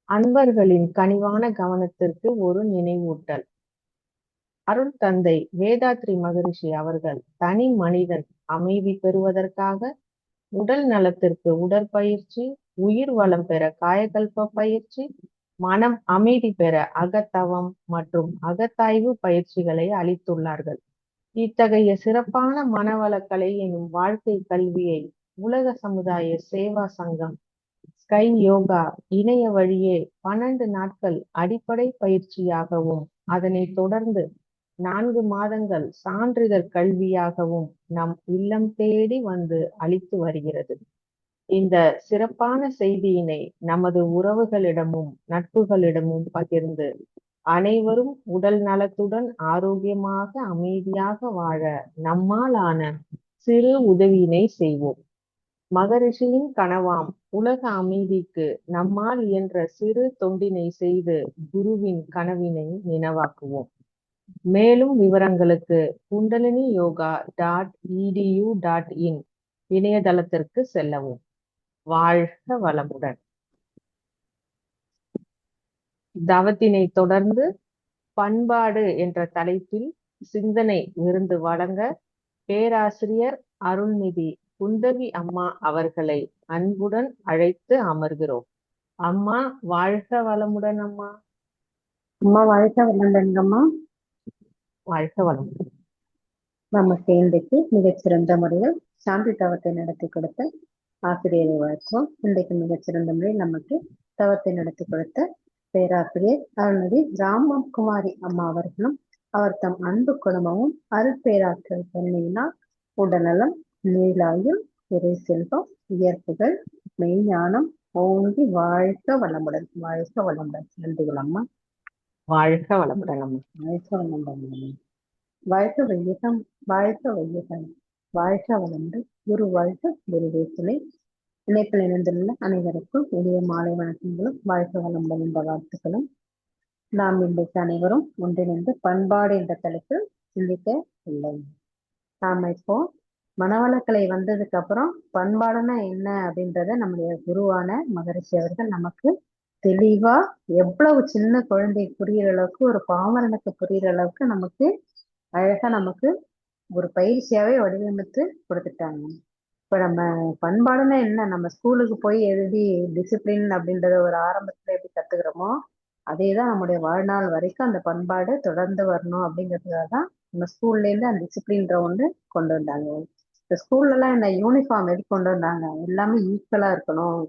அன்பர்களின் கனிவான கவனத்திற்கு ஒரு நினைவூட்டல். அருள் தந்தை வேதாத்ரி மகரிஷி அவர்கள் தனி மனிதன் அமைதி பெறுவதற்காக உடல் நலத்திற்கு உடற்பயிற்சி, உயிர் வளம் பெற காயகல்ப பயிற்சி, மனம் அமைதி பெற அகத்தவம் மற்றும் அகத்தாய்வு பயிற்சிகளை அளித்துள்ளார்கள். இத்தகைய சிறப்பான மனவளக்கலை எனும் வாழ்க்கை கல்வியை உலக சமுதாய சேவா சங்கம் ஸ்கை யோகா இணைய வழியே 12 நாட்கள் அடிப்படை பயிற்சியாகவும், அதனைத் தொடர்ந்து 4 மாதங்கள் சான்றிதழ் கல்வியாகவும் நம் இல்லம் தேடி வந்து அளித்து வருகிறது. இந்த சிறப்பான செய்தியினை நமது உறவுகளிடமும் நட்புகளிடமும் பகிர்ந்து அனைவரும் உடல் நலத்துடன் ஆரோக்கியமாக அமைதியாக வாழ நம்மால் ஆன சிறு உதவியினை செய்வோம். மகரிஷியின் கனவாம் உலக அமைதிக்கு நம்மால் இயன்ற சிறு தொண்டினை செய்து குருவின் கனவினை நினைவாக்குவோம். மேலும் விவரங்களுக்கு kundaliniyoga.edu.in இணையதளத்திற்கு செல்லவும். வாழ்க வளமுடன். தவத்தினை தொடர்ந்து பண்பாடு என்ற தலைப்பில் சிந்தனை விருந்து வழங்க பேராசிரியர் அருள்நிதி குந்தவி அம்மா அவர்களை அன்புடன் அழைத்து அமர்கிறோம். அம்மா வாழ்க வளமுடன். அம்மா அம்மா வாழ்க வளமுடன்ங்கம்மா. வாழ்க வளமுடன். நம்ம சேர்ந்துக்கு மிகச்சிறந்த முறையில் சாந்தி தவத்தை நடத்தி கொடுத்த ஆசிரியரை வாழ்த்தோம். இன்றைக்கு மிகச்சிறந்த முறையில் நமக்கு தவத்தை நடத்தி கொடுத்த பேராசிரியர் அருள்நிதி ராமகுமாரி அம்மா அவர்களும் அவர் தம் அன்பு குடும்பமும் அருட்பேராற்றல் தன்மையினால் உடல்நலம், நீளாயுள், இறை செல்வம், இயற்புகள், மெய்ஞானம் ஓங்கி வாழ்க வளமுடன். வாழ்க வளமுடன். நன்றிகள் அம்மா. வாழ்க வளமுடன் அம்மா. வாழ்க வளமுடன். வாழ்க வையகம், வாழ்க வையகம், வாழ்க வளமுடன். குரு வாழ்க, குருவே துணை. இணைப்பில் இணைந்துள்ள அனைவருக்கும் இனிய மாலை வணக்கங்களும் வாழ்க வளமுடன் என்ற வாழ்த்துக்களும். நாம் இன்றைக்கு அனைவரும் ஒன்றிணைந்து பண்பாடு என்ற தலைப்பில் சிந்திக்க இல்லை. நாம இப்போ மனவளக்கலை வந்ததுக்கு அப்புறம் பண்பாடுனா என்ன அப்படின்றத நம்முடைய குருவான மகரிஷி அவர்கள் நமக்கு தெளிவா, எவ்வளவு சின்ன குழந்தை புரியுற அளவுக்கு, ஒரு பாமரனுக்கு புரியுற அளவுக்கு நமக்கு அழகா நமக்கு ஒரு பயிற்சியாவே வடிவமைத்து கொடுத்துட்டாங்க. இப்ப நம்ம பண்பாடுன்னா என்ன, நம்ம ஸ்கூலுக்கு போய் எழுதி டிசிப்ளின் அப்படின்றத ஒரு ஆரம்பத்துல எப்படி கத்துக்கிறோமோ அதேதான் நம்முடைய வாழ்நாள் வரைக்கும் அந்த பண்பாடு தொடர்ந்து வரணும் அப்படிங்கிறதுக்காக தான் நம்ம ஸ்கூல்ல இருந்து அந்த டிசிப்ளின்ற ஒன்று கொண்டு வந்தாங்க. இந்த ஸ்கூல்ல எல்லாம் இந்த யூனிஃபார்ம் எது கொண்டு வந்தாங்க, எல்லாமே ஈக்குவலா இருக்கணும்.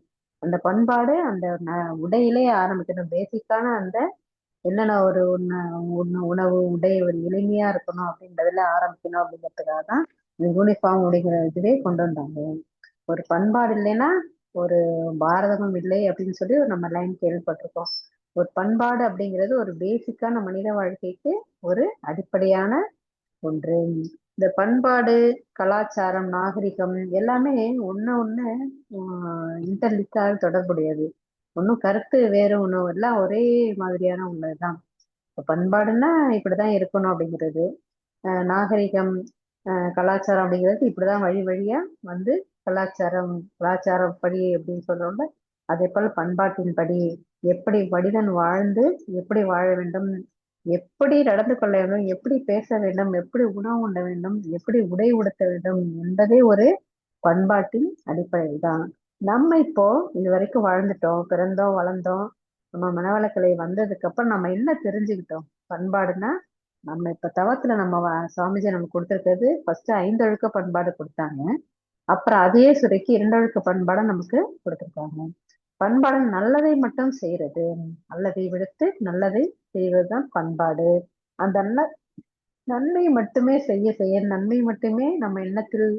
அந்த பண்பாடு அந்த உடையிலே ஆரம்பிக்கணும். பேசிக்கான அந்த என்னென்ன ஒரு உணவு உடை ஒரு எளிமையா இருக்கணும் அப்படின்றதுல ஆரம்பிக்கணும் அப்படிங்கிறதுக்காக தான் இந்த யூனிஃபார்ம் அப்படிங்கிற இதுவே கொண்டு வந்தாங்க. ஒரு பண்பாடு இல்லைன்னா ஒரு பாரதமும் இல்லை அப்படின்னு சொல்லி நம்ம லைன் கேள்விப்பட்டிருக்கோம். ஒரு பண்பாடு அப்படிங்கிறது ஒரு பேசிக்கான மனித வாழ்க்கைக்கு ஒரு அடிப்படையான ஒன்று. இந்த பண்பாடு, கலாச்சாரம், நாகரிகம் எல்லாமே ஒண்ணு இன்டர்லிங்காக தொடர்புடையது. ஒன்றும் கருத்து வேறு ஒன்றும் எல்லாம் ஒரே மாதிரியான ஒண்ணுதான். இப்போ பண்பாடுன்னா இப்படிதான் இருக்கணும் அப்படிங்கிறது, நாகரிகம், கலாச்சாரம் அப்படிங்கிறது இப்படிதான் வழி வழியா வந்து கலாச்சாரப்படி அப்படின்னு சொல்றோம்ல, அதே போல பண்பாட்டின்படி எப்படி மனிதன் வாழ்ந்து எப்படி வாழ வேண்டும், எப்படி நடந்து கொள்ள வேண்டும், எப்படி பேச வேண்டும், எப்படி உணவு உண்ண வேண்டும், எப்படி உடை உடுத்த வேண்டும் என்பதே ஒரு பண்பாட்டின் அடிப்படையில் தான். நம்ம இப்போ இது வரைக்கும் வாழ்ந்துட்டோம், பிறந்தோம், வளர்ந்தோம். நம்ம மனவளக்கலை வந்ததுக்கு அப்புறம் நம்ம என்ன தெரிஞ்சுக்கிட்டோம்? பண்பாடுன்னா நம்ம இப்ப தவத்துல நம்ம சுவாமிஜி நமக்கு கொடுத்துருக்கிறது ஃபர்ஸ்ட் 5 ஒழுக்க பண்பாடு கொடுத்தாங்க. அப்புறம் அதையே சுருக்கி 2 ஒழுக்க பண்பாடை நமக்கு கொடுத்துருக்காங்க. பண்பாடு நல்லதை மட்டும் செய்யறது, நல்லதை விடுத்து நல்லதை செய்வதுதான் பண்பாடு. அந்த நன்மை மட்டுமே செய்ய செய்ய, நன்மை மட்டுமே நம்ம எண்ணத்தில்,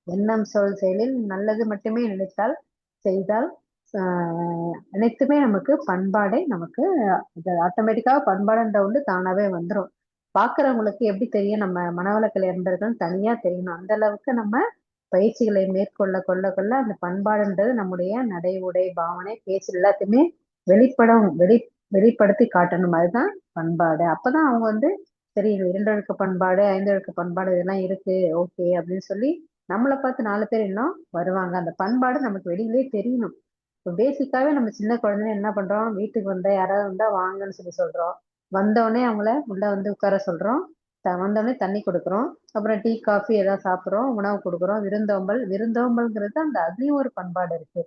எண்ணம் சொல் செயலில் நல்லது மட்டுமே நினைத்தால் செய்தால் அனைத்துமே நமக்கு பண்பாடை நமக்கு ஆட்டோமேட்டிக்காக பண்பாடுன்ற ஒன்று தானாவே வந்துடும். பாக்குறவங்களுக்கு எப்படி தெரியும், நம்ம மனவளக்கலை இருந்ததுன்னு தனியா தெரியணும். அந்த அளவுக்கு நம்ம பயிற்சிகளை மேற்கொள்ள கொள்ள கொள்ள அந்த பண்பாடுன்றது நம்முடைய நடை, உடை, பாவனை, பேச்சு எல்லாத்தையுமே வெளிப்படுத்தி காட்டணும். அதுதான் பண்பாடு. அப்பதான் அவங்க வந்து சரி 2 ஒழுக்க பண்பாடு, 5 ஒழுக்க பண்பாடு இதெல்லாம் இருக்கு, ஓகே அப்படின்னு சொல்லி நம்மளை பார்த்து 4 பேர் இன்னும் வருவாங்க. அந்த பண்பாடு நமக்கு வெளியிலே தெரியணும். பேசிக்காவே நம்ம சின்ன குழந்தைங்க என்ன பண்றோம், வீட்டுக்கு வந்தா யாராவது வந்தா வாங்கன்னு சொல்லி சொல்றோம். வந்தோடனே அவங்கள உள்ள வந்து உட்கார சொல்றோம். வந்தோடனே தண்ணி கொடுக்குறோம். அப்புறம் டீ காஃபி ஏதாவது சாப்பிடுறோம், உணவு கொடுக்குறோம். விருந்தோம்பல் விருந்தோம்பல்ங்கிறது அந்த அதுலயும் ஒரு பண்பாடு இருக்கு.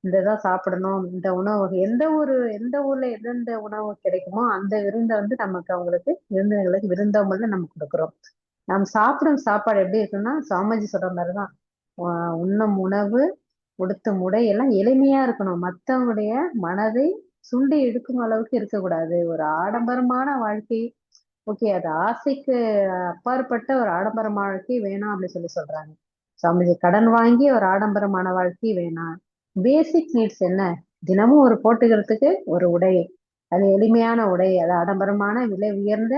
இந்த இதான் சாப்பிடணும், இந்த உணவு வகை எந்த ஊர்ல எந்தெந்த உணவு கிடைக்குமோ அந்த விருந்தை வந்து நமக்கு அவங்களுக்கு விருந்தினர்களுக்கு விருந்தோம்பல்னு நம்ம கொடுக்குறோம். நாம் சாப்பிடும் சாப்பாடு எப்படி இருக்குன்னா சாமிஜி சொல்ற மாதிரிதான். உண்ணும் உணவு, உடுத்தும் உடை எல்லாம் எளிமையா இருக்கணும். மத்தவங்களுடைய மனதை சுண்டி இழுக்கும் அளவுக்கு இருக்கக்கூடாது. ஒரு ஆடம்பரமான வாழ்க்கை, ஓகே, அது ஆசைக்கு அப்பாற்பட்ட ஒரு ஆடம்பரமான வாழ்க்கை வேணாம் அப்படின்னு சொல்லி சொல்றாங்க சாமிஜி. கடன் வாங்கி ஒரு ஆடம்பரமான வாழ்க்கை வேணாம். பேசிக் நீட்ஸ் என்ன? தினமும் ஒரு போட்டுக்கிறதுக்கு ஒரு உடை, அது எளிமையான உடை, அது ஆடம்பரமான விலை உயர்ந்த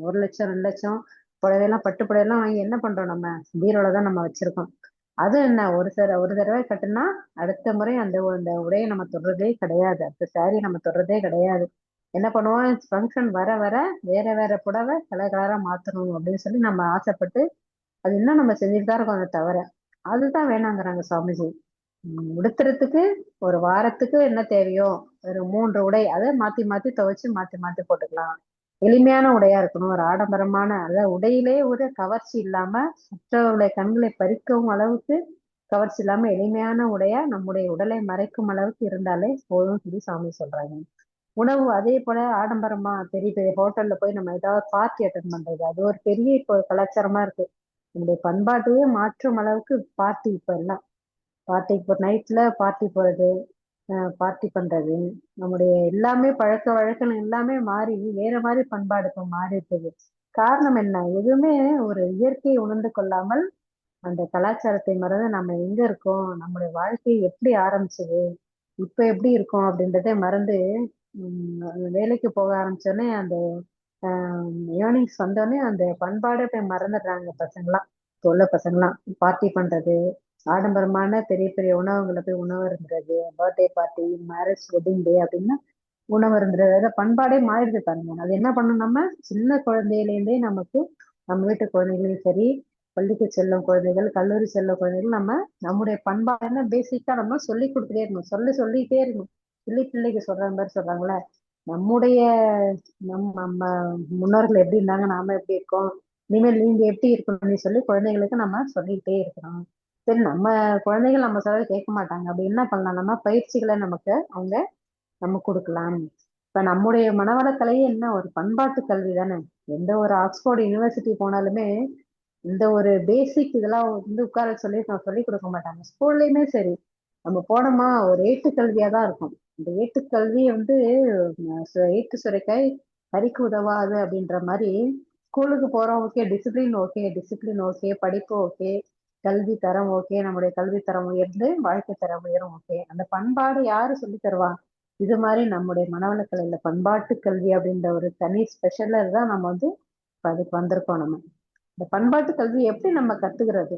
1 லட்சம் 2 லட்சம் புடவையெல்லாம் பட்டு புடவையெல்லாம் வாங்கி என்ன பண்றோம்? நம்ம பீரோல தான் நம்ம வச்சிருக்கோம். அது என்ன, ஒரு தடவை கட்டுனா அடுத்த முறை அந்த உடையை நம்ம தொடுறதே கிடையாது. அந்த சாரி நம்ம தொடுறதே கிடையாது. என்ன பண்ணுவோம்? ஃபங்க்ஷன் வர வர வேற வேற புடவை கலர் கலரா மாத்தணும் அப்படின்னு சொல்லி நம்ம ஆசைப்பட்டு அது இன்னும் நம்ம செஞ்சுட்டு தான் இருக்கோம். அதை தவிர அதுதான் வேணாங்கிறாங்க சுவாமிஜி. உடுத்துறதுக்கு ஒரு வாரத்துக்கு என்ன தேவையோ ஒரு 3 உடை, அதை மாத்தி மாத்தி துவைச்சு மாத்தி மாத்தி போட்டுக்கலாம். எளிமையான உடையா இருக்கணும். ஒரு ஆடம்பரமான, அதாவது உடையிலே ஒரு கவர்ச்சி இல்லாம மற்றவர்களுடைய கண்களை பறிக்கவும் அளவுக்கு கவர்ச்சி இல்லாம எளிமையான உடையா நம்முடைய உடலை மறைக்கும் அளவுக்கு இருந்தாலே போதும் சொல்லி சாமி சொல்றாங்க. உணவு அதே போல ஆடம்பரமா பெரிய பெரிய ஹோட்டல்ல போய் நம்ம ஏதாவது பார்ட்டி அட்டன் பண்றது, அது ஒரு பெரிய இப்போ கலாச்சாரமா இருக்கு. நம்முடைய பண்பாட்டையே மாற்றும் அளவுக்கு பார்ட்டி இப்ப எல்லாம். பார்ட்டி இப்போ நைட்ல பார்ட்டி போறது, பார்ட்டி பண்றது, நம்முடைய எல்லாமே பழக்க வழக்கம் எல்லாமே மாறி வேற மாதிரி பண்பாடு இப்போ மாறி இருக்குது. காரணம் என்ன? எதுவுமே ஒரு இயற்கையை உணர்ந்து கொள்ளாமல் அந்த கலாச்சாரத்தை மறந்து நம்ம எங்க இருக்கோம், நம்முடைய வாழ்க்கை எப்படி ஆரம்பிச்சது, இப்ப எப்படி இருக்கோம் அப்படின்றதே மறந்து வேலைக்கு போக ஆரம்பிச்சோடனே அந்த ஏர்னிங்ஸ் வந்தோடனே அந்த பண்பாடை போய் மறந்துடுறாங்க பசங்களாம். இப்போ உள்ள பசங்களாம் பார்ட்டி பண்றது, ஆடம்பரமான பெரிய பெரிய உணவுகளை போய் உணவு இருந்துறது, birthday party, marriage, wedding day அப்படின்னா உணவு இருந்துறது, அதாவது பண்பாடே மாறிடுது பாருங்க. அது என்ன பண்ணணும்? நம்ம சின்ன குழந்தையிலேருந்தே நமக்கு, நம்ம வீட்டு குழந்தைகளையும் சரி, பள்ளிக்கு செல்லும் குழந்தைகள், கல்லூரி செல்லும் குழந்தைகள், நம்ம நம்முடைய பண்பாடுன்னு பேசிக்கா நம்ம சொல்லி கொடுத்துட்டே இருக்கணும். சொல்லிட்டே இருக்கணும். சொல்லி பிள்ளைக்கு சொல்ற மாதிரி சொல்றாங்களே, நம்முடைய நம்ம முன்னோர்கள் எப்படி இருந்தாங்க, நாம எப்படி இருக்கோம், இனிமேல் நீங்க எப்படி இருக்கணும்னு சொல்லி குழந்தைகளுக்கு நம்ம சொல்லிக்கிட்டே இருக்கணும். சரி, நம்ம குழந்தைகள் நம்ம சொல்ல கேட்க மாட்டாங்க, அப்படி என்ன பண்ணலாம்? நம்ம பயிற்சிகளை நமக்கு அவங்க நம்ம கொடுக்கலாம். இப்ப நம்முடைய மனவளக்கலையே என்ன, ஒரு பண்பாட்டு கல்வி தானே. எந்த ஒரு ஆக்ஸ்போர்ட் யூனிவர்சிட்டி போனாலுமே இந்த ஒரு பேசிக் இதெல்லாம் வந்து உட்கார சொல்லி சொல்லி கொடுக்க மாட்டாங்க. ஸ்கூல்லயுமே சரி, நம்ம போனோமா ஒரு ஏட்டுக்கல்வியா தான் இருக்கும். இந்த ஏட்டுக்கல்வி வந்து ஏட்டு சுரைக்காய் கறிக்கு உதவாது அப்படின்ற மாதிரி, ஸ்கூலுக்கு போறோம் okay, discipline okay, discipline okay, படிப்பு ஓகே, கல்வி தரம் ஓகே, நம்முடைய கல்வி தரம் உயர்ந்து வாழ்க்கை தரம் உயரும் ஓகே, அந்த பண்பாடு யாரு சொல்லி தருவா? இது மாதிரி நம்முடைய மனவளக்கலையில பண்பாட்டு கல்வி அப்படின்ற ஒரு தனி ஸ்பெஷலர் தான் நம்ம வந்து அதுக்கு வந்திருக்கோம். நம்ம இந்த பண்பாட்டு கல்வி எப்படி நம்ம கத்துக்கிறது?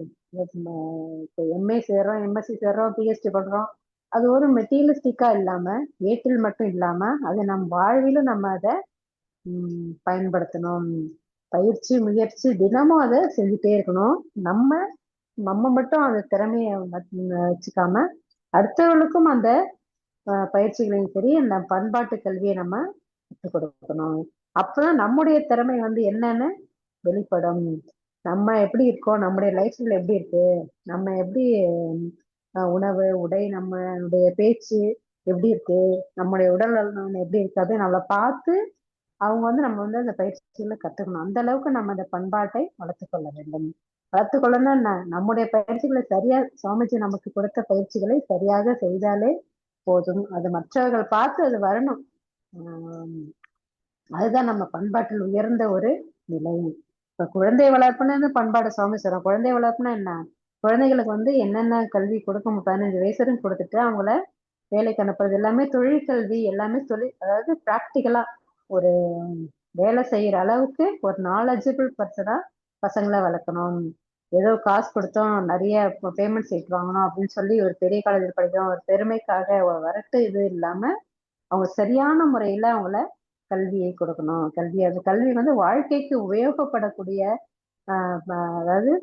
இப்போ எம்ஏ சேர்றோம், எம்எஸ்சி சேர்றோம், பிஹெச்டி பண்றோம். அது ஒரு மெட்டீரியலிஸ்டிக்கா இல்லாம, ஏட்டில் மட்டும் இல்லாம, அது நம் வாழ்விலும் நம்ம அதை பயன்படுத்தணும். பயிற்சி, முயற்சி தினமும் அதை செஞ்சுட்டே இருக்கணும். நம்ம நம்ம மட்டும் அந்த திறமைய வச்சுக்காம அடுத்தவர்களுக்கும் அந்த பயிற்சிகளையும் சரி, அந்த பண்பாட்டு கல்வியை நம்ம கற்றுக் கொடுக்கணும். அப்பதான் நம்முடைய திறமை வந்து என்னன்னு வெளிப்படும். நம்ம எப்படி இருக்கோம், நம்முடைய லைஃப் ஸ்டைல் எப்படி இருக்கு, நம்ம எப்படி உணவு, உடை, நம்மளுடைய பேச்சு எப்படி இருக்கு, நம்முடைய உடல் நலம் எப்படி இருக்கு, அப்படின்னு நம்மளை பார்த்து அவங்க வந்து நம்ம வந்து அந்த பயிற்சிகளை கத்துக்கணும். அந்த அளவுக்கு நம்ம அந்த பண்பாட்டை வளர்த்து கொள்ள வேண்டும். வளர்த்து கொள்ளணும்னா என்ன? நம்முடைய பயிற்சிகளை சரியா, சுவாமிஜி நமக்கு கொடுத்த பயிற்சிகளை சரியாக செய்தாலே போதும். அது மற்றவர்கள் பார்த்து அது வரணும். ஆஹ் அதுதான் நம்ம பண்பாட்டில் உயர்ந்த ஒரு நிலை. இப்ப குழந்தை வளர்ப்புன்னு பண்பாடு சுவாமி சொல்றோம். குழந்தை வளர்ப்புனா என்ன? குழந்தைகளுக்கு வந்து என்னென்ன கல்வி கொடுக்க 15 வயசு வரைக்கும் கொடுத்துட்டு அவங்கள வேலைக்கு அனுப்புறது எல்லாமே தொழில் கல்வி, எல்லாமே தொழில், அதாவது பிராக்டிக்கலா ஒரு வேலை செய்யற அளவுக்கு ஒரு நாலேஜபிள் பர்சனா பசங்களை வளர்க்கணும். ஏதோ காசு கொடுத்தோம், நிறைய பேமெண்ட் சீட் வாங்கணும் அப்படின்னு சொல்லி ஒரு பெரிய காலேஜில் படிக்கிறோம் ஒரு பெருமைக்காக ஒரு வரட்டு இது இல்லாம அவங்க சரியான முறையில அவங்கள கல்வியை கொடுக்கணும். கல்வி வந்து வாழ்க்கைக்கு உபயோகப்படக்கூடிய, அதாவது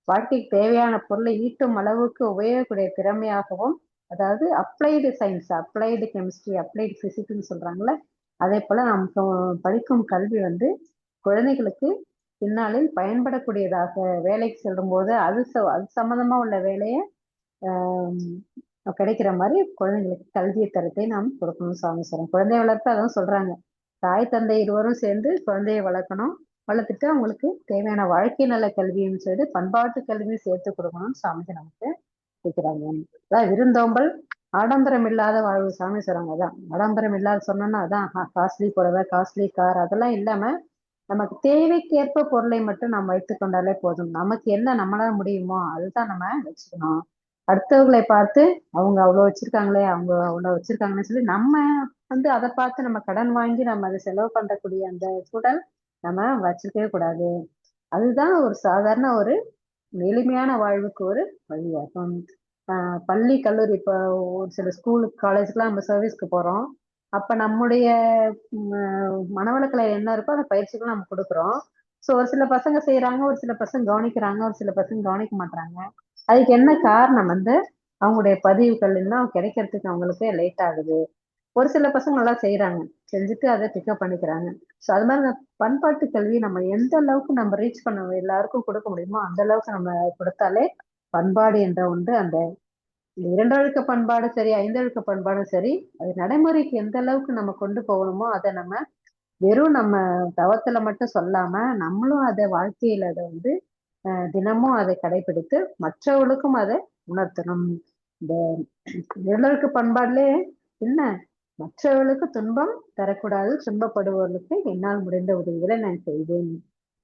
வாழ்க்கைக்கு தேவையான பொருளை ஈட்டும் அளவுக்கு உபயோகக்கூடிய திறமையாகவும் அதாவது applied science, applied chemistry, applied பிசிக்ஸ்ன்னு சொல்றாங்கல்ல, அதே போல நாம் படிக்கும் கல்வி வந்து குழந்தைகளுக்கு பின்னாளில் பயன்படக்கூடியதாக வேலைக்கு செல்லும் போது அது சம்பந்தமா உள்ள வேலையை கிடைக்கிற மாதிரி குழந்தைங்களுக்கு கல்வியை தரத்தை நாம் கொடுக்கணும் சாமி சொல்றோம். குழந்தை வளர்ப்பு அதான் சொல்றாங்க, தாய் தந்தை இருவரும் சேர்ந்து குழந்தையை வளர்க்கணும், வளர்த்துட்டு அவங்களுக்கு தேவையான வாழ்க்கை நல கல்வியும் சேர்த்து பண்பாட்டு கல்வியும் சேர்த்து கொடுக்கணும்னு சாமிஜி நமக்கு கேட்கிறாங்க. அதான் விருந்தோம்பல் ஆடம்பரம் இல்லாத வாழ்வு சாமி சொல்றாங்க. அதான் ஆடம்பரம் இல்லாத சொன்னோம்னா அதான் காஸ்ட்லி புடவை, காஸ்ட்லி கார் அதெல்லாம் இல்லாம நமக்கு தேவைக்கேற்ப பொருளை மட்டும் நாம் வைத்துக் கொண்டாலே போதும். நமக்கு என்ன நம்மளால முடியுமோ அதுதான் நம்ம வச்சுக்கணும். அடுத்தவர்களை பார்த்து அவங்க அவ்வளவு வச்சிருக்காங்களே, அவங்க அவ்வளவு வச்சிருக்காங்கன்னு சொல்லி நம்ம வந்து அதை பார்த்து நம்ம கடன் வாங்கி நம்ம அதை செலவு பண்ணக்கூடிய அந்த சூழல் நம்ம வச்சுக்கவே கூடாது. அதுதான் ஒரு சாதாரண ஒரு எளிமையான வாழ்வுக்கு ஒரு வழியாகும். பள்ளி கல்லூரி இப்போ ஒரு சில ஸ்கூலுக்கு காலேஜ்க்குலாம் நம்ம சர்வீஸ்க்கு போறோம். அப்ப நம்முடைய மனவளக்கலை என்ன இருக்கோ அந்த பயிற்சிகளும் நம்ம கொடுக்குறோம். ஸோ ஒரு சில பசங்க செய்யறாங்க, ஒரு சில பசங்க கவனிக்கிறாங்க, ஒரு சில பசங்க கவனிக்க மாட்டாங்க. அதுக்கு என்ன காரணம் வந்து அவங்களுடைய பதிவுகள் எல்லாம் கிடைக்கிறதுக்கு அவங்களுக்கு லேட் ஆகுது. ஒரு சில பசங்க நல்லா செய்யறாங்க, செஞ்சுட்டு அதை பிக்கப் பண்ணிக்கிறாங்க. ஸோ அது மாதிரி பண்பாட்டு கல்வி நம்ம எந்த அளவுக்கு நம்ம ரீச் பண்ண எல்லாருக்கும் கொடுக்க முடியுமோ அந்த அளவுக்கு நம்ம கொடுத்தாலே பண்பாடு என்ற ஒன்று அந்த இரண்டொழுக்க பண்பாடு சரி, ஐந்தொழுக்க பண்பாடும் சரி, அது நடைமுறைக்கு எந்த அளவுக்கு நம்ம கொண்டு போகணுமோ அதை நம்ம வெறும் நம்ம தவத்துல மட்டும் சொல்லாம நம்மளும் அதை வாழ்க்கையில அதை வந்து தினமும் அதை கடைபிடித்து மற்றவர்களுக்கும் அதை உணர்த்தணும். இந்த இரண்டொழுக்க பண்பாடுலே என்ன, மற்றவர்களுக்கு துன்பம் தரக்கூடாது, துன்பப்படுபவர்களுக்கு என்னால் முடிந்த உதவிகளை நான் செய்வேன்.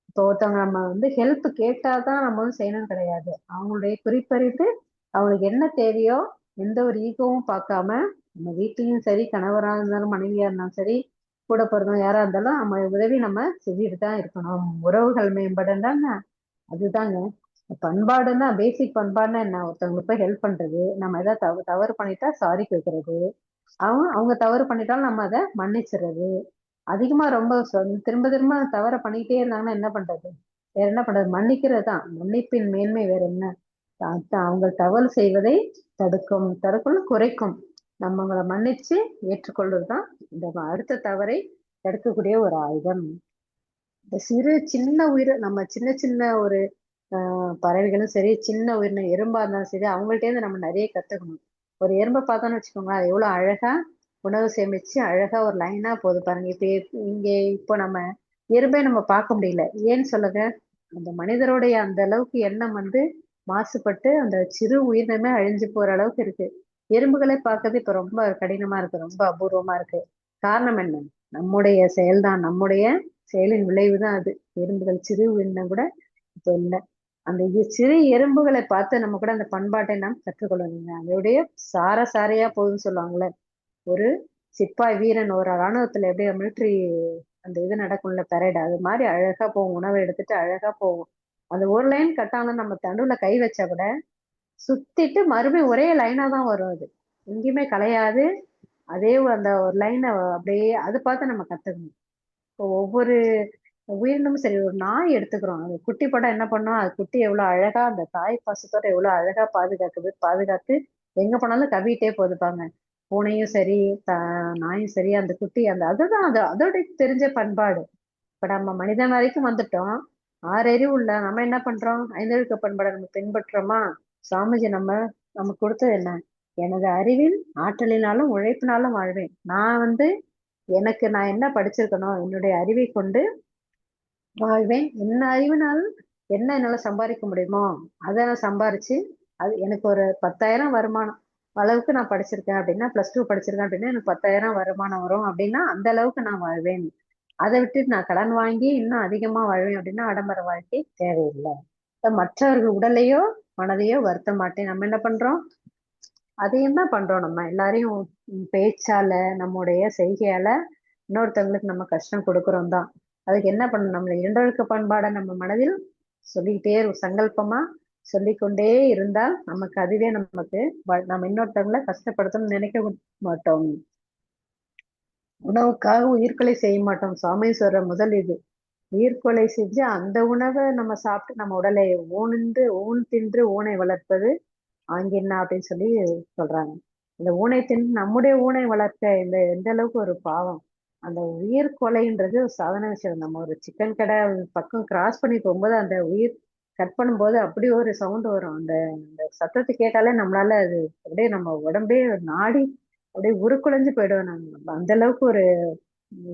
இப்போ ஒருத்தவங்க நம்ம வந்து ஹெல்ப் கேட்டாதான் நம்ம வந்து செய்யணும் கிடையாது. அவங்களுடைய குறிப்பறிந்து அவங்களுக்கு என்ன தேவையோ எந்த ஒரு ஈகோவும் பார்க்காம நம்ம வீட்லயும் சரி, கணவராக இருந்தாலும் மனைவியா இருந்தாலும் சரி, கூட பிறந்தவங்க யாரா இருந்தாலும் நம்ம உதவி நம்ம செஞ்சுட்டு தான் இருக்கணும். உறவுகள் மேம்படுந்தாங்க அதுதாங்க பண்பாடுன்னா. பேசிக் பண்பாடுன்னா என்ன, ஒருத்தவங்களுக்கு போய் ஹெல்ப் பண்றது, நம்ம ஏதாவது தவறு பண்ணிட்டா சாரி கேட்கறது, அவங்க தவறு பண்ணிட்டாலும் நம்ம அதை மன்னிச்சிடுறது. அதிகமா ரொம்ப திரும்ப திரும்ப தவற பண்ணிக்கிட்டே இருந்தாங்கன்னா என்ன பண்றது, வேற என்ன பண்றது, மன்னிக்கிறது தான். மன்னிப்பின் மேன்மை வேற என்ன, அவங்க தவறு செய்வதை தடுக்கும் குறைக்கும். நம்ம அவங்களை மன்னிச்சு ஏற்றுக்கொள்வதுதான் இந்த அடுத்த தவறை தடுக்கக்கூடிய ஒரு ஆயுதம். இந்த சின்ன உயிர் நம்ம சின்ன சின்ன ஒரு பறவைகளும் சரி, சின்ன உயிரின எறும்பா இருந்தாலும் சரி, அவங்கள்ட்ட இருந்து நம்ம நிறைய கத்துக்கணும். ஒரு எறும்பை பார்த்தோம்னு வச்சுக்கோங்க, அது எவ்வளவு அழகா உணவு சேமிச்சு அழகா ஒரு லைனா போகுது பாருங்க. இப்போ நம்ம எறும்பை நம்ம பார்க்க முடியல, ஏன்னு சொல்லுங்க, அந்த மனிதருடைய அந்த அளவுக்கு எண்ணம் வந்து மாசுபட்டு அந்த சிறு உயிரினமே அழிஞ்சு போற அளவுக்கு இருக்கு. எறும்புகளை பார்க்கறது இப்ப ரொம்ப கடினமா இருக்கு, ரொம்ப அபூர்வமா இருக்கு. காரணம் என்ன, நம்முடைய செயல்தான், நம்முடைய செயலின் விளைவுதான் அது. எறும்புகள் சிறு உயிரினம் கூட இப்ப இல்லை. அந்த சிறு எறும்புகளை பார்த்து நம்ம கூட அந்த பண்பாட்டை நாம் கற்றுக்கொள்ளணுங்க. அதோடைய சாரையா போகுதுன்னு சொல்லுவாங்கல்ல, ஒரு சிப்பாய் வீரன் ஒரு ராணுவத்துல எப்படி மிலிட்ரி அந்த இது நடக்கும்ல பரேட், அது மாதிரி அழகா போகும், உணவை எடுத்துட்டு அழகா போகும். அந்த ஒரு லைன் கட்டாலும் நம்ம தண்டுல கை வச்சா கூட சுத்திட்டு மறுபடியும் ஒரே லைனா தான் வரும், அது எங்கேயுமே கலையாது. அதே அந்த ஒரு லைனை அப்படியே அதை பார்த்து நம்ம கத்துக்கணும். இப்போ ஒவ்வொரு உயிரினமும் சரி, ஒரு நாய் எடுத்துக்கிறோம், அது குட்டி படம் என்ன பண்ணோம், அது குட்டி எவ்வளவு அழகா அந்த தாய் பாசத்தோட எவ்வளவு அழகா பாதுகாத்து எங்க போனாலும் கவிட்டே போதுப்பாங்க. பூனையும் சரி, நாயும் சரி, அந்த குட்டி அந்த அதுதான் அதோட தெரிஞ்ச பண்பாடு. இப்ப நம்ம மனிதன் வரைக்கும் வந்துட்டோம், 6 அறிவு உள்ள நம்ம என்ன பண்றோம், ஐந்தொழுக்க பண்பாடை நம்ம பின்பற்றோமா. சாமிஜி நமக்கு கொடுத்தது என்ன, எனது அறிவில் ஆற்றலினாலும் உழைப்பினாலும் வாழ்வேன். நான் வந்து நான் என்ன படிச்சிருக்கணும், என்னுடைய அறிவை கொண்டு வாழ்வேன். என்ன அறிவினால் என்ன என்னால சம்பாதிக்க முடியுமோ அதை நான் சம்பாரிச்சு, அது எனக்கு ஒரு 10,000 வருமானம் அளவுக்கு நான் படிச்சிருக்கேன் அப்படின்னா, +2 படிச்சிருக்கேன் அப்படின்னா எனக்கு 10,000 வருமானம் வரும் அப்படின்னா அந்த அளவுக்கு நான் வாழ்வேன். அதை விட்டுட்டு நான் கடன் வாங்கி இன்னும் அதிகமா வாழ்வேன் அப்படின்னா ஆடம்பர வாழ்க்கை தேவையில்லை. மற்றவர்கள் உடலையோ மனதையோ வருத்த மாட்டேன். நம்ம என்ன பண்றோம், அதையும் தான் பண்றோம். நம்ம எல்லாரையும் பேச்சால நம்முடைய செய்கையால இன்னொருத்தவங்களுக்கு நம்ம கஷ்டம் கொடுக்கறோம் தான். அதுக்கு என்ன பண்ணணும், நம்ம இரண்டொழுக்க பண்பாடை நம்ம மனதில் சொல்லிக்கிட்டே சங்கல்பமா சொல்லிக்கொண்டே இருந்தால் நமக்கு அதுவே நமக்கு நம்ம இன்னொருத்தவங்களை கஷ்டப்படுத்தணும்னு நினைக்க மாட்டோம். உணவுக்காக உயிர்கொலை செய்ய மாட்டோம். சாமீஸ்வரர் முதல் இது உயிர்கொலை செஞ்சு அந்த உணவை நம்ம சாப்பிட்டு நம்ம உடலை ஊன் தின்று ஊனை வளர்ப்பது ஆங்கின்னா அப்படின்னு சொல்லி சொல்றாங்க. இந்த ஊனை தின்னு நம்முடைய ஊனை வளர்க்க இந்த எந்த அளவுக்கு ஒரு பாவம். அந்த உயிர் கொலைன்றது ஒரு சாதாரண விஷயம். நம்ம ஒரு சிக்கன் கடை பக்கம் கிராஸ் பண்ணி போகும்போது அந்த உயிர் கட் பண்ணும்போது அப்படி ஒரு சவுண்ட் வரும். அந்த அந்த சத்தத்தை கேட்டாலே நம்மளால அது அப்படியே நம்ம உடம்பே நாடி அப்படியே உருக்குலைஞ்சு போயிடுவோம். நாங்க அந்த அளவுக்கு ஒரு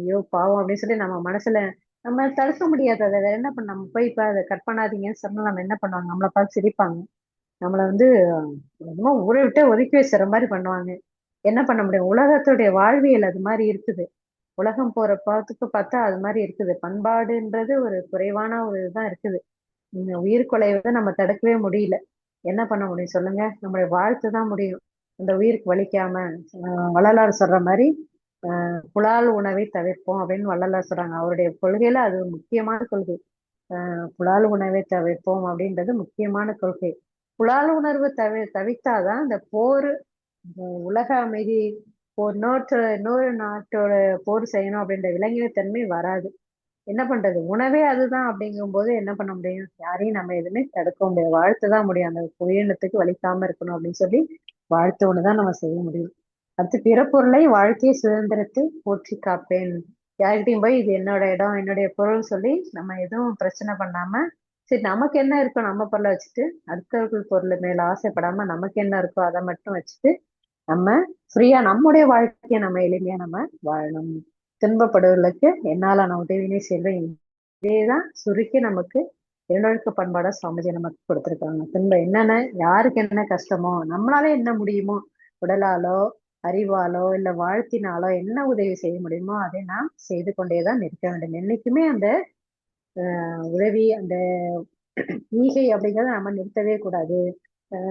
ஐயோ பாவம் அப்படின்னு சொல்லி நம்ம மனசுல நம்ம தடுக்க முடியாது. அதை வேற என்ன பண்ண, நம்ம போய் இப்ப அதை கட் பண்ணாதீங்கன்னு சொன்னா நம்ம என்ன பண்ணுவாங்க, நம்மளை பார்த்து சிரிப்பாங்க. நம்மள வந்து என்னமோ ஊரை விட்டே ஒதுக்கி வச்சுற மாதிரி பண்ணுவாங்க. என்ன பண்ண முடியும், உலகத்துடைய வாழ்வியல் அது மாதிரி இருக்குது. உலகம் போற பாத்துக்கு பார்த்தா அது மாதிரி இருக்குது. பண்பாடுன்றது ஒரு குறைவான ஒரு இதுதான் இருக்குது. இந்த உயிர் கொலையை வந்து நம்ம தடுக்கவே முடியல. என்ன பண்ண முடியும் சொல்லுங்க, நம்மளுடைய வாழ்த்து தான் முடியும். அந்த உயிருக்கு வலிக்காம வள்ளலார் சொல்ற மாதிரி புலால் உணவை தவிர்ப்போம் அப்படின்னு வள்ளலார் சொல்றாங்க. அவருடைய கொள்கையில அது முக்கியமான கொள்கை. புலால் உணவை தவிர்ப்போம் அப்படின்றது முக்கியமான கொள்கை. புலால் உணர்வு தவிர்த்தாதான் இந்த போர், உலக அமைதி, இன்னொரு நாட்டோட போர் செய்யணும் அப்படின்ற விலங்கினத்தன்மை வராது. என்ன பண்றது, உணவே அதுதான் அப்படிங்கும் போது என்ன பண்ண முடியும், யாரையும் நம்ம எதுவுமே தடுக்க முடியாது. வாழ்த்து தான் முடியும். அந்த உயிரினத்துக்கு வலிக்காம இருக்கணும் அப்படின்னு சொல்லி வாழ்த்து ஒண்ணுதான் நம்ம செய்ய முடியும். அடுத்து பிறப்பொருளை வாழ்க்கை சுதந்திரத்தை போற்றி காப்பேன். யார்கிட்டயும் போய் இது என்னோட இடம் என்னுடைய பொருள் சொல்லி நம்ம எதுவும் பிரச்சனை பண்ணாம, சரி நமக்கு என்ன இருக்கோ நம்ம பொருளை வச்சுட்டு அடுத்தவர்கள் பொருள் மேல ஆசைப்படாம நமக்கு என்ன இருக்கோ அதை மட்டும் வச்சுட்டு நம்ம ஃப்ரீயா நம்முடைய வாழ்க்கையை நம்ம எளிமையா நம்ம வாழணும். துன்பப்படுவர்களுக்கு என்னால நான் உதவினே செய்வேன். இதேதான் சுருக்கி நமக்கு இரண்டொழுக்க பண்பாட சுவாமிஜி நமக்கு கொடுத்திருக்காங்க. துன்பம் என்னென்ன, யாருக்கு என்ன கஷ்டமோ, நம்மளால என்ன முடியுமோ, உடலாலோ அறிவாலோ இல்ல வாழ்த்தினாலோ என்ன உதவி செய்ய முடியுமோ அதை நாம் செய்து கொண்டேதான் இருக்க வேண்டும். என்னைக்குமே அந்த உதவி, அந்த ஈகை அப்படிங்கறத நம்ம நிறுத்தவே கூடாது.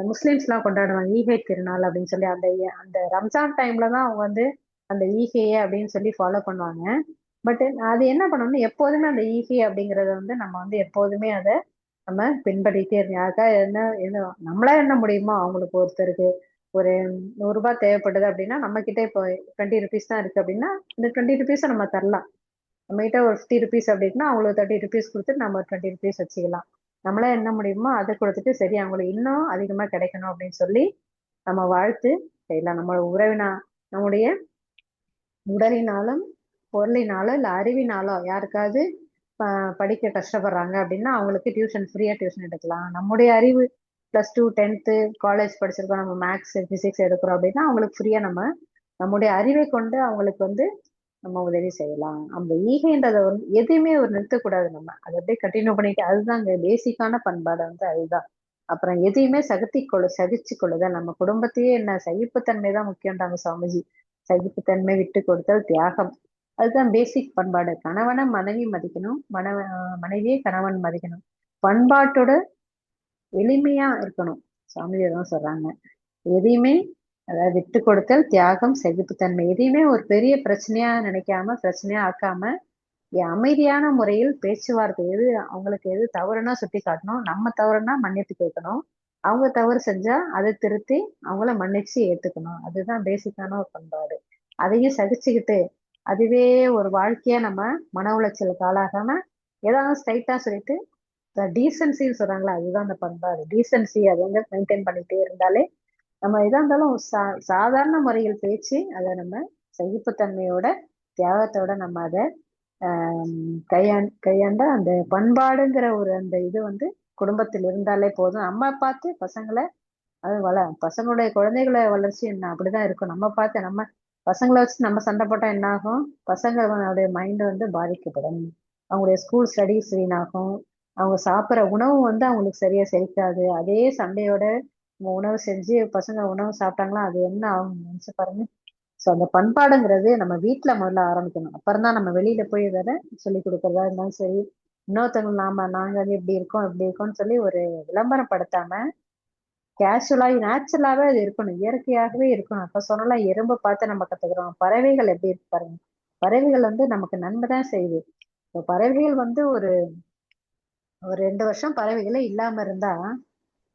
முஸ்லிம்ஸ் எல்லாம் கொண்டாடுவாங்க ஈகை திருநாள் அப்படின்னு சொல்லி. அந்த அந்த ரம்ஜான் டைம்ல தான் அவங்க வந்து அந்த ஈகைய அப்படின்னு சொல்லி ஃபாலோ பண்ணுவாங்க. பட் அது என்ன பண்ணணும்னு எப்போதுமே அந்த ஈகை அப்படிங்கறத வந்து நம்ம வந்து எப்போதுமே அதை நம்ம பின்பற்றிட்டே இருக்கோம். யாருக்கா என்ன என்ன நம்மளா என்ன முடியுமோ, அவங்களுக்கு ஒருத்தருக்கு ஒரு 100 ரூபாய் தேவைப்படுது அப்படின்னா நம்ம கிட்ட இப்போ 20 rupees தான் இருக்கு அப்படின்னா இந்த 20 rupees நம்ம தரலாம். நம்ம கிட்ட ஒரு 50 rupees அப்படின்னா அவங்களுக்கு 30 rupees கொடுத்துட்டு நம்ம 20 rupees வச்சுக்கலாம். நம்மளா என்ன முடியுமோ அதை கொடுத்துட்டு சரி அவங்களுக்கு இன்னும் அதிகமா கிடைக்கணும் அப்படின்னு சொல்லி நம்ம வாழ்த்து செய்யலாம். நம்ம உறவினா நம்முடைய உடலினாலும் பொருளினாலோ இல்ல அறிவினாலோ யாருக்காவது படிக்க கஷ்டப்படுறாங்க அப்படின்னா அவங்களுக்கு ஃப்ரீயா டியூஷன் எடுக்கலாம். நம்முடைய அறிவு +2 10th காலேஜ் படிச்சிருக்கோம், நம்ம மேக்ஸ் பிசிக்ஸ் எடுக்கிறோம் அப்படின்னா அவங்களுக்கு ஃப்ரீயா நம்ம நம்முடைய அறிவை கொண்டு அவங்களுக்கு வந்து நம்ம உதவி செய்யலாம். அந்த ஈகைன்றதை வந்து எதையுமே ஒரு நிறுத்தக்கூடாது. நம்ம அதை அப்படியே கண்டினியூ பண்ணிட்டு, அதுதான் அங்க பேசிக்கான பண்பாடு வந்து அதுதான். அப்புறம் எதையுமே சகிச்சு கொள்ளுதல். நம்ம குடும்பத்தையே என்ன சகிப்புத்தன்மை தான் முக்கியம்ன்றாங்க சுவாமிஜி. சகிப்புத்தன்மை, விட்டு கொடுத்தல், தியாகம், அதுதான் பேசிக் பண்பாடு. கணவனை மனைவி மதிக்கணும், மனைவியை கணவன் மதிக்கணும். பண்பாட்டோட எளிமையா இருக்கணும். சுவாமிஜி தான் சொல்றாங்க. எதையுமே அதாவது விட்டு கொடுத்தல், தியாகம், சகிப்புத்தன்மை, எதையுமே ஒரு பெரிய பிரச்சனையா நினைக்காம பிரச்சனையா ஆக்காம அமைதியான முறையில் பேச்சுவார்த்தை, அவங்களுக்கு எது தவறுனா சுட்டி காட்டணும், நம்ம தவறுனா மன்னிப்பு கேட்கணும், அவங்க தவறு செஞ்சா அதை திருத்தி அவங்கள மன்னிச்சு ஏத்துக்கணும். அதுதான் பேசிக்கான ஒரு பண்பாடு. அதையும் சகிச்சுக்கிட்டு அதுவே ஒரு வாழ்க்கையா நம்ம மன உளைச்சலுக்கு ஆளாகாம ஏதாவது ஸ்ட்ரைட்டா சொல்லிட்டு டீசன்சின்னு சொல்றாங்களா, அதுதான் அந்த பண்பாடு. டீசன்சி அதை வந்து மெயின்டைன் பண்ணிட்டே இருந்தாலே நம்ம எதா இருந்தாலும் சாதாரண முறையில் பேச்சு அதை நம்ம சகிப்புத்தன்மையோட தியாகத்தோட நம்ம அதை கையாண்ட அந்த பண்பாடுங்கிற ஒரு அந்த இது வந்து குடும்பத்தில் இருந்தாலே போதும். நம்ம பார்த்து பசங்களை அது பசங்களுடைய குழந்தைகளை வளர்ச்சி என்ன அப்படிதான் இருக்கும். நம்ம பார்த்து நம்ம பசங்களை வச்சு நம்ம சண்டை போட்டா என்ன ஆகும், பசங்களுடைய மைண்ட் வந்து பாதிக்கப்படும், அவங்களுடைய ஸ்கூல் ஸ்டடீஸ் வீணாகும், அவங்க சாப்பிட்ற உணவு வந்து அவங்களுக்கு சரியா செரிக்காது. அதே சண்டையோட உணவு செஞ்சு பசங்க உணவு சாப்பிட்டாங்களா அது என்ன ஆகும் நினைச்சு பாருங்க. ஸோ அந்த பண்பாடுங்கிறது நம்ம வீட்டுல முதல்ல ஆரம்பிக்கணும். அப்புறம் தான் நம்ம வெளியில போய் வேற சொல்லி கொடுக்கறதா இருந்தாலும் சரி, இன்னொருத்தவங்க நாங்க வந்து இப்படி இருக்கோம்னு சொல்லி ஒரு விளம்பரப்படுத்தாம நேச்சுரலாவே அது இருக்கணும், இயற்கையாகவே இருக்கணும். அப்ப சொன்னால எறும்பை பார்த்து நம்ம கத்துக்கிறோம். பறவைகள் எப்படி இருக்கு பாருங்க. பறவைகள் வந்து நமக்கு நன்மை தான் செய்யுது. இப்போ பறவைகள் வந்து ஒரு ஒரு 2 வருஷம் பறவைகளே இல்லாம இருந்தா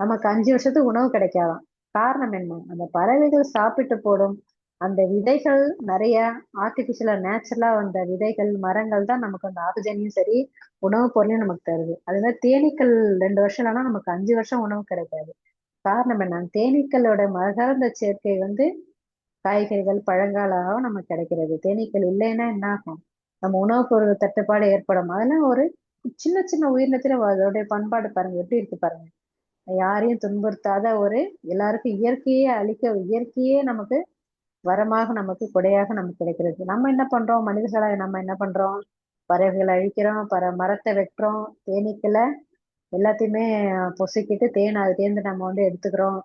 நமக்கு 5 வருஷத்துக்கு உணவு கிடைக்காதாம். காரணம் என்ன, அந்த பறவைகள் சாப்பிட்டு போடும் அந்த விதைகள் நிறைய ஆர்டிபிஷியலா நேச்சுரலா வந்த விதைகள் மரங்கள் தான் நமக்கு அந்த ஆக்சிஜனையும் சரி உணவு பொருளையும் நமக்கு தருது. அதுதான் தேனீக்கள் 2 வருஷம் இல்லைன்னா நமக்கு 5 வருஷம் உணவு கிடைக்காது. காரணம் என்ன, தேனீக்களோட மகரந்த சேர்க்கை வந்து காய்கறிகள் பழங்களாக நமக்கு கிடைக்கிறது. தேனீக்கள் இல்லைன்னா என்ன ஆகும்? நம்ம உணவுப் பொருள் தட்டுப்பாடு ஏற்படும். அதெல்லாம் ஒரு சின்ன சின்ன உயிரினத்துல அதோடைய பண்பாடு பாருங்க எப்படி இருக்கு பாருங்க. யாரையும் துன்புறுத்தாத ஒரு எல்லாருக்கும் இயற்கையே அழிக்க இயற்கையே நமக்கு வரமாக நமக்கு கொடையாக நமக்கு கிடைக்கிறது. நம்ம என்ன பண்றோம்? மனிதர்களாக நம்ம என்ன பண்றோம்? பறவைகளை அழிக்கிறோம், மரத்தை வெட்டுறோம், தேனீக்களை எல்லாத்தையுமே பொசுக்கிட்டு தேர்ந்து நம்ம எடுத்துக்கிறோம்.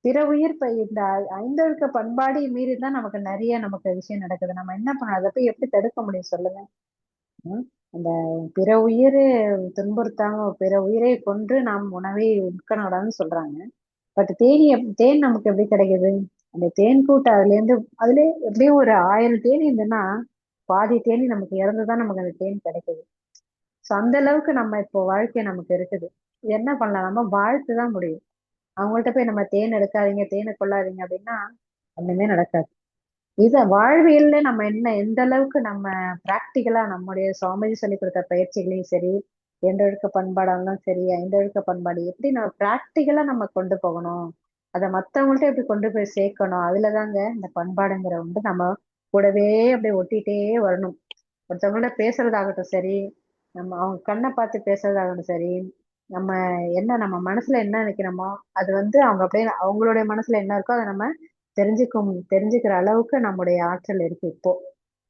பிற உயிர் இந்த ஐந்தொழுக்க பண்பாடு மீறி தான் நமக்கு நிறைய விஷயம் நடக்குது. நம்ம என்ன பண்ண அதை போய் எப்படி தடுக்க முடியும் சொல்லுங்க? ம்? அந்த பிற உயிரை துன்புறுத்தாம பிற உயிரை கொன்று நாம் உணவை உட்கொள்ளக்கூடாதுன்னு சொல்றாங்க. பட் தேன் நமக்கு எப்படி கிடைக்குது? அந்த தேன் கூட்டு அதுல எப்படியும் ஒரு 1000 தேனி இருந்ததுன்னா பாதி தேனி நமக்கு இறந்துதான் நமக்கு அந்த தேன் கிடைக்குது. சோ அந்த அளவுக்கு நம்ம இப்போ வாழ்க்கை நமக்கு இருக்குது. என்ன பண்ணலாம்? நம்ம வாழ்த்துதான் முடியும். அவங்கள்ட்ட போய் நம்ம தேன் எடுக்காதீங்க, தேனை கொள்ளாதீங்க அப்படின்னா ஒண்ணுமே நடக்காது. வாழ்வியல்ல நம்ம எந்த அளவுக்கு நம்ம பிராக்டிக்கலா நம்முடைய சுவாமிஜி சொல்லி கொடுத்த பயிற்சிகளையும் சரி, ஏண்டொழுக்க பண்பாடாலும் சரி, ஐந்தொழுக்க பண்பாடு எப்படி நம்ம பிராக்டிக்கலா நம்ம கொண்டு போகணும், அதை மத்தவங்கள்ட்ட எப்படி கொண்டு போய் சேர்க்கணும், அதுலதாங்க இந்த பண்பாடுங்கிற நம்ம கூடவே அப்படியே ஒட்டிட்டே வரணும். ஒருத்தவங்கள்ட்ட பேசுறதாகட்டும் சரி, நம்ம அவங்க கண்ணை பார்த்து பேசுறதாகட்டும் சரி, நம்ம நம்ம மனசுல என்ன நினைக்கிறோமோ அது அவங்க அப்படியே அவங்களுடைய மனசுல என்ன இருக்கோ அதை நம்ம தெரிஞ்சுக்கிற அளவுக்கு நம்முடைய ஆற்றல் இருக்கு இப்போ.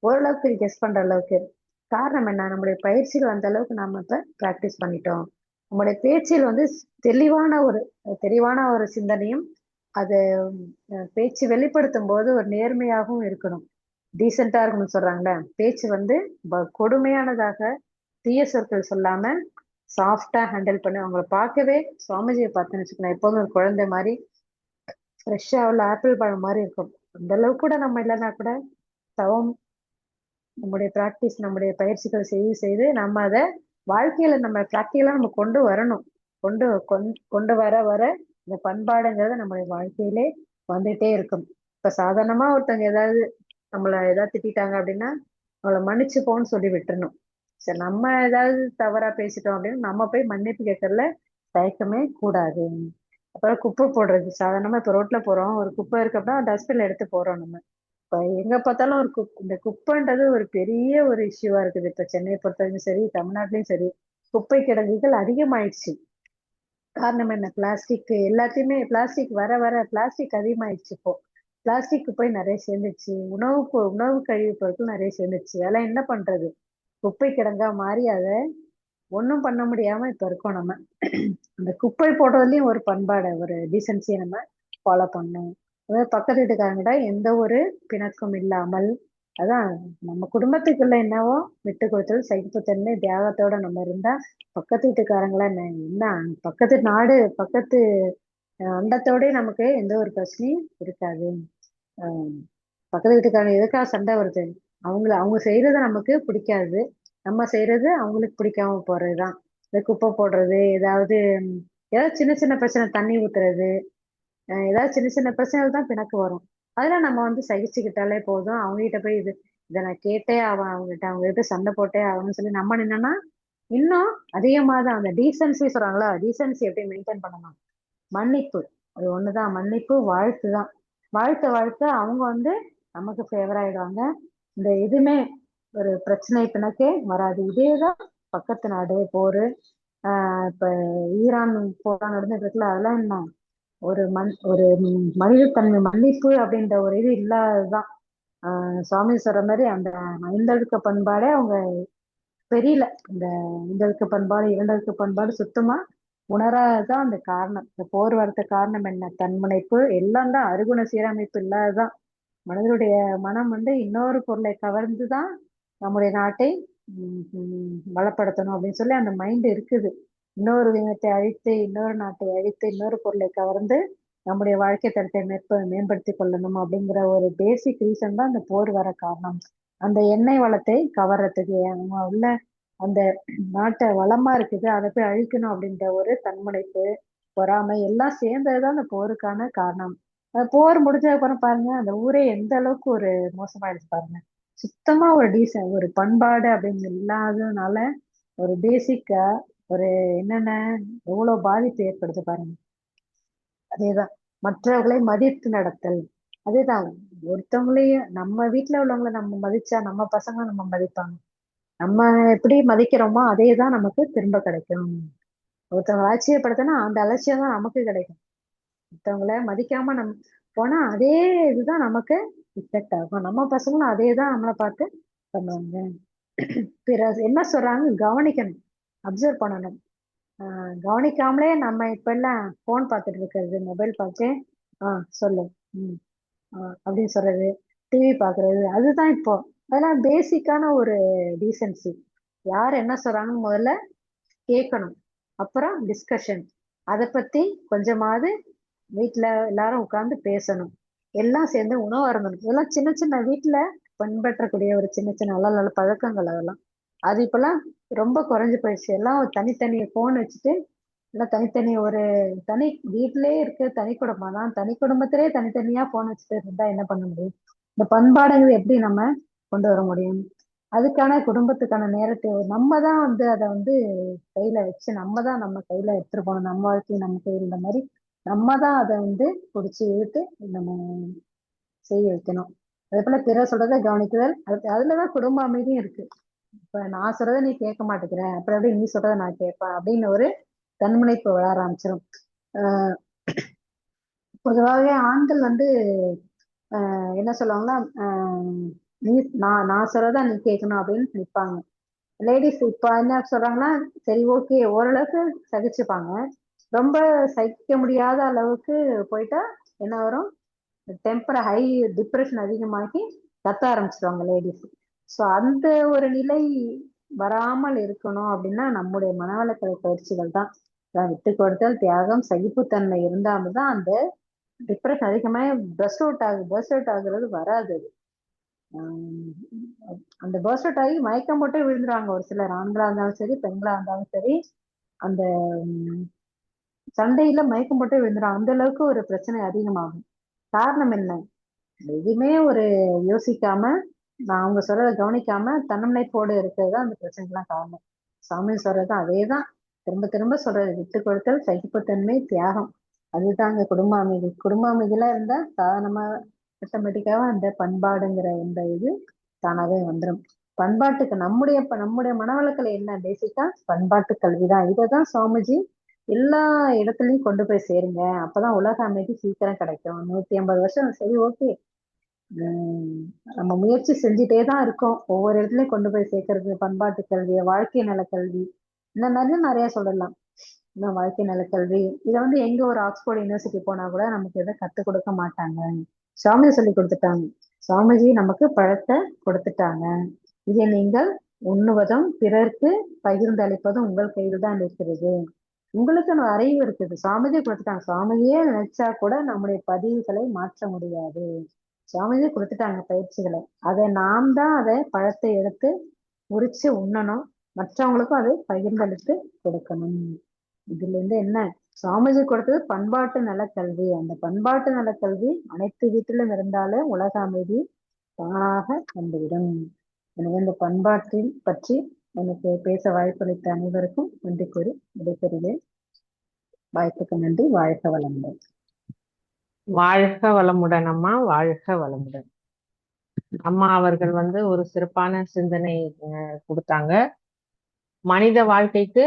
ஓரளவுக்கு கெஸ் பண்ற அளவுக்கு. காரணம் என்ன? நம்முடைய பயிற்சிகள் அந்த அளவுக்கு நாம இப்ப பிராக்டிஸ் பண்ணிட்டோம். நம்முடைய பேச்சில் தெளிவான ஒரு சிந்தனையும் அது பேச்சு வெளிப்படுத்தும் போது ஒரு நேர்மையாகவும் இருக்கணும். டீசெண்டா இருக்கணும்னு சொல்றாங்கல்ல, பேச்சு கொடுமையானதாக தீய சொற்கள் சொல்லாம சாஃப்டா ஹேண்டில் பண்ணி அவங்கள பார்க்கவே சுவாமிஜியை பார்த்தேன்னு வச்சுக்கோங்க, எப்போதும் ஒரு குழந்தை மாதிரி ஃப்ரெஷ்ஷா உள்ள ஆப்பிள் பழம் மாதிரி இருக்கும். அந்த அளவுக்கு கூட நம்ம இல்லைன்னா கூட தவம், நம்முடைய பிராக்டிஸ், நம்முடைய பயிற்சிகள் செய்து செய்து நம்ம அதை வாழ்க்கையில நம்ம பிராக்டிகலா நம்ம கொண்டு வரணும். கொண்டு வர வர இந்த பண்பாடுங்கிறது நம்முடைய வாழ்க்கையிலே வந்துட்டே இருக்கும். இப்ப சாதாரணமா ஒருத்தவங்க ஏதாவது திட்டாங்க அப்படின்னா அவளை மன்னிச்சு போன்னு சொல்லி விட்டுறணும். சரி, நம்ம ஏதாவது தவறா பேசிட்டோம் அப்படின்னு நம்ம போய் மன்னிப்பு கேட்கறதுல தயக்கமே கூடாது. அப்புறம் குப்பை போடுறது, சாதாரணமா இப்ப ரோட்ல போறோம், ஒரு குப்பை இருக்கு அப்படின்னா டஸ்ட்பின்ல எடுத்து போறோம் நம்ம. இப்ப எங்க பார்த்தாலும் இந்த குப்பைன்றது ஒரு பெரிய ஒரு இஷ்யூவா இருக்குது. இப்ப சென்னையை பொறுத்தவரைக்கும் சரி, தமிழ்நாட்டிலயும் சரி, குப்பை கிடங்குகள் அதிகமாயிடுச்சு. காரணம் என்ன? பிளாஸ்டிக், எல்லாத்தையுமே பிளாஸ்டிக் வர வர பிளாஸ்டிக் அதிகமாயிடுச்சு. இப்போ பிளாஸ்டிக் குப்பை நிறைய சேர்ந்துச்சு, உணவு கழிவு பொருட்கள் நிறைய சேர்ந்துச்சு. அதெல்லாம் என்ன பண்றது? குப்பை கிடங்கா மாறி அதை ஒண்ணும் பண்ண முடியாம இப்ப இருக்கோம் நம்ம. அந்த குப்பை போடுறதுலயும் ஒரு பண்பாடை, ஒரு டீசன்சியை நம்ம ஃபாலோ பண்ணணும். அதாவது பக்கத்து வீட்டுக்காரங்கிட்ட எந்த ஒரு பிணக்கும் இல்லாமல், அதான் நம்ம குடும்பத்துக்குள்ள என்னவோ விட்டு கொடுத்தது, சகிப்புத்தன்மை, தியாகத்தோட நம்ம இருந்தா பக்கத்து வீட்டுக்காரங்களா என்ன பக்கத்து நாடு, பக்கத்து அண்டத்தோட நமக்கு எந்த ஒரு பிரச்சனையும் இருக்காது. ஆஹ் பக்கத்து வீட்டுக்காரங்க எதுக்காக சண்டை வருது? அவங்க செய்யறது நமக்கு பிடிக்காது, நம்ம செய்யறது அவங்களுக்கு பிடிக்காம போறதுதான். இந்த குப்பை போடுறது, ஏதாவது சின்ன சின்ன பிரச்சனை, தண்ணி ஊத்துறது, ஏதாவது சின்ன சின்ன பிரச்சனைகள் தான் பிணக்கு வரும். அதெல்லாம் நம்ம சகிச்சுக்கிட்டாலே போதும். அவங்க கிட்ட போய் இதை நான் கேட்டே ஆவேன், அவங்க கிட்ட சண்டை போட்டே ஆகணும்னு சொல்லி நம்ம நின்னோம்னா இன்னும் அதிகமா தான். அந்த டீசன்சி சொல்றாங்களா, டீசன்சி எப்படி மெயின்டைன் பண்ணணும்? மன்னிப்பு, அது ஒண்ணுதான். மன்னிப்பு, வாழ்த்து தான். வாழ்த்த அவங்க நமக்கு ஃபேவர் ஆயிடுவாங்க. இந்த எதுவுமே ஒரு பிரச்சனை பிணக்கே வராது. இதேதான் பக்கத்து நாடு போரு, இப்ப ஈரான் போரா நடந்துட்டு இருக்குல்ல, அதெல்லாம் என்ன ஒரு மனிதத்தன்மை, மன்னிப்பு அப்படின்ற ஒரு இது இல்லாததுதான். சுவாமி சொல்ற மாதிரி அந்த ஐந்தழுக்க பண்பாடே அவங்க தெரியல. இந்த ஐந்தழுக்க பண்பாடு, இரண்டழுக்க பண்பாடு சுத்தமா உணராததான் அந்த காரணம். இந்த போர் வரத்த காரணம் என்ன? தன்முனைப்பு எல்லாம் தான். அருகுண சீரமைப்பு இல்லாததான். மனிதனுடைய மனம் இன்னொரு பொருளை கவர்ந்துதான் நம்முடைய நாட்டை வளப்படுத்தணும் அப்படின்னு சொல்லி அந்த மைண்ட் இருக்குது. இன்னொரு இனத்தை அழித்து, இன்னொரு நாட்டை அழித்து, இன்னொரு பொருளை கவர்ந்து நம்முடைய வாழ்க்கை தரத்தை மேம்படுத்தி கொள்ளணும் அப்படிங்கிற ஒரு பேசிக் ரீசன் தான் அந்த போர் வர காரணம். அந்த எண்ணெய் வளத்தை கவர்றதுக்கு அவங்க உள்ள அந்த நாட்டை வளமா இருக்குது, அதை போய் அழிக்கணும் அப்படின்ற ஒரு தன்முனைப்பு, பொறாமை எல்லாம் சேர்ந்ததுதான் அந்த போருக்கான காரணம். போர் முடிஞ்சதுக்கு அப்புறம் பாருங்க, அந்த ஊரே எந்த அளவுக்கு ஒரு மோசமாயிடுச்சு பாருங்க. சுத்தமா ஒரு பண்பாடு அப்படின்னு இல்லாததுனால ஒரு பேசிக்கா ஒரு என்னென்ன எவ்வளவு பாதிப்பு ஏற்படுது பாருங்க. அதேதான் மற்றவர்களை மதித்து நடத்தல். அதேதான் ஒருத்தவங்களையும் நம்ம வீட்டுல உள்ளவங்களை நம்ம மதிச்சா நம்ம பசங்க நம்ம மதிப்பாங்க. நம்ம எப்படி மதிக்கிறோமோ அதே தான் நமக்கு திரும்ப கிடைக்கும். ஒருத்தவங்க அலட்சியப்படுத்தினா அந்த அலட்சியம் தான் நமக்கு கிடைக்கும். ஒருத்தவங்கள மதிக்காம நம்ம போனா அதே இதுதான் நமக்கு ரிஃப்ளெக்ட் ஆகும். நம்ம பசங்களும் அதே தான் நம்மளை பார்த்து பண்ணுவாங்க. பிற என்ன சொல்றாங்க கவனிக்கணும், அப்சர்வ் பண்ணணும். கவனிக்காமலே நம்ம இப்ப எல்லாம் போன் பார்த்துட்டு இருக்கிறது, மொபைல் பார்த்து சொல்லு ம் அப்படின்னு சொல்றது, டிவி பாக்குறது, அதுதான் இப்போ. அதெல்லாம் பேசிக்கான ஒரு டீசன்சி. யார் என்ன சொல்றாங்கன்னு முதல்ல கேட்கணும், அப்புறம் டிஸ்கஷன். அதை பத்தி கொஞ்சமாவது வீட்டுல எல்லாரும் உட்கார்ந்து பேசணும், எல்லாம் சேர்ந்து உணவு அருந்தணும். இதெல்லாம் சின்ன சின்ன வீட்டுல பின்பற்றக்கூடிய ஒரு சின்ன சின்ன நல்ல நல்ல பழக்கங்கள் அதெல்லாம். அது இப்பெல்லாம் ரொம்ப குறைஞ்சு போயிடுச்சு. எல்லாம் ஒரு தனித்தனி போன் வச்சுட்டு எல்லாம் தனித்தனி ஒரு தனி வீட்டிலேயே இருக்கு. தனி குடும்பம் தான், தனி குடும்பத்திலே தனித்தனியா போன் வச்சுட்டு இருந்தா என்ன பண்ண முடியும்? இந்த பண்பாடுங்கிறது எப்படி நம்ம கொண்டு வர முடியும்? அதுக்கான குடும்பத்துக்கான நேரத்தை நம்ம தான் வந்து அதை வந்து கையில வச்சு நம்ம தான் நம்ம கையில எடுத்துட்டு போகணும். நம்ம வாழ்க்கையை நம்ம கையில் இந்த மாதிரி நம்ம தான் அதை வந்து பிடிச்சி இழுத்து நம்ம செய்ய வைக்கணும். அதே போல பிற சொல்றதை கவனிக்குதல், அதுலதான் குடும்ப அமைதியும் இருக்கு. இப்ப நான் சொல்றதை நீ கேட்க மாட்டேங்கிற, அப்புறம் எப்படி நீ சொல்றதை நான் கேட்பேன் அப்படின்னு ஒரு தன்முனைப்பு வளர ஆரம்பிச்சிடும். ஆஹ் பொதுவாகவே ஆண்கள் வந்து என்ன சொல்லுவாங்கன்னா, நீ நான் சொல்றதா நீ கேட்கணும் அப்படின்னு நிற்பாங்க. லேடிஸ் இப்ப என்ன சொல்றாங்கன்னா, சரி ஓகே ஓரளவுக்கு சகிச்சுப்பாங்க. ரொம்ப சகிக்க முடியாத அளவுக்கு போயிட்டா என்ன வரும், டெம்பர் ஹை, டிப்ரெஷன் அதிகமாகி கத்த ஆரம்பிச்சிருவாங்க லேடிஸ். ஸோ அந்த ஒரு நிலை வராமல் இருக்கணும் அப்படின்னா நம்முடைய மனவளக்கலை பயிற்சிகள் தான். விட்டு கொடுத்தல், தியாகம், சகிப்புத்தன்மை இருந்தாலும் தான் அந்த டிப்ரெஷன் அதிகமாக பர்ஸ்ட் அவுட் ஆகுறது வராது. ஆஹ் அந்த பர்ஸ்ட் அவுட் ஆகி மயக்கம் போட்டு விழுந்துருவாங்க ஒரு சிலர், ஆண்களா இருந்தாலும் சரி பெண்களா இருந்தாலும் சரி. அந்த சண்டையில மயக்கம் போட்டு விழுந்துருவாங்க. அந்த அளவுக்கு ஒரு பிரச்சனை அதிகமாகும். காரணம் என்ன? எதுவுமே ஒரு யோசிக்காம, நான் அவங்க சொல்றதை கவனிக்காம தன்னம்பிக்கையோடு இருக்கிறது தான் அந்த பிரச்சனைக்கெல்லாம் காரணம். சாமி சொல்றது அதேதான், திரும்ப திரும்ப சொல்றது, விட்டு கொடுத்தல், சகிப்புத்தன்மை, தியாகம். அதுதாங்க குடும்ப அமைதி. குடும்ப அமைதியெல்லாம் இருந்தா சாதாரணமா ஆட்டோமேட்டிக்காக அந்த பண்பாடுங்கிற இந்த இது தானாவே வந்துடும். பண்பாட்டுக்கு நம்முடைய மனவளக்கலை என்ன பேசிக்கா பண்பாட்டு கல்விதான். இதைதான் சுவாமிஜி எல்லா இடத்துலயும் கொண்டு போய் சேருங்க, அப்பதான் உலக அமைதி சீக்கிரம் கிடைக்கும். 150 வருஷம் சரி ஓகே, நம்ம முயற்சி செஞ்சுட்டே தான் இருக்கோம் ஒவ்வொரு இடத்துலயும் கொண்டு போய் சேர்க்கறது பண்பாட்டு கல்வியை, வாழ்க்கை நல கல்வி, இந்த மாதிரி நிறைய சொல்லலாம். இன்னும் வாழ்க்கை நல கல்வி இதை வந்து எங்க ஒரு ஆக்ஸ்போர்ட் யூனிவர்சிட்டி போனா கூட நமக்கு எதை கத்துக் கொடுக்க மாட்டாங்க. சுவாமிஜி சொல்லி கொடுத்துட்டாங்க. சுவாமிஜி நமக்கு பழத்தை கொடுத்துட்டாங்க. இதை நீங்கள் உண்ணுவதும் பிறர்க்கு பகிர்ந்து அளிப்பதும் உங்கள் கையில் தான் இருக்கிறது. உங்களுக்கு அறிவு இருக்குது, சுவாமிஜி கொடுத்துட்டாங்க. சுவாமியே நினைச்சா கூட நம்முடைய பதிவுகளை மாற்ற முடியாது. சுவாமிஜி கொடுத்துட்டாங்க பயிற்சிகளை. அதை நாம் தான் அதை பழத்தை எடுத்து உரிச்சு உண்ணணும், மற்றவங்களுக்கும் அதை பகிர்ந்தளித்து கொடுக்கணும். இதுல இருந்து என்ன, சுவாமிஜி கொடுத்தது பண்பாட்டு நல கல்வி. அந்த பண்பாட்டு நல கல்வி அனைத்து வீட்டிலும் இருந்தாலே உலக அமைதி தானாக வந்துவிடும். எனவே இந்த பண்பாட்டில் பற்றி எனக்கு பேச வாய்ப்பளித்த அனைவருக்கும் நன்றி கூறி விடைபெறுகிறேன். வாய்ப்புக்கு நன்றி. வாழ்க வளமுடன். வாழ்க வளமுடன் அம்மா, வாழ்க வளமுடன். அம்மா அவர்கள் வந்து ஒரு சிறப்பான சிந்தனை கொடுத்தாங்க. மனித வாழ்க்கைக்கு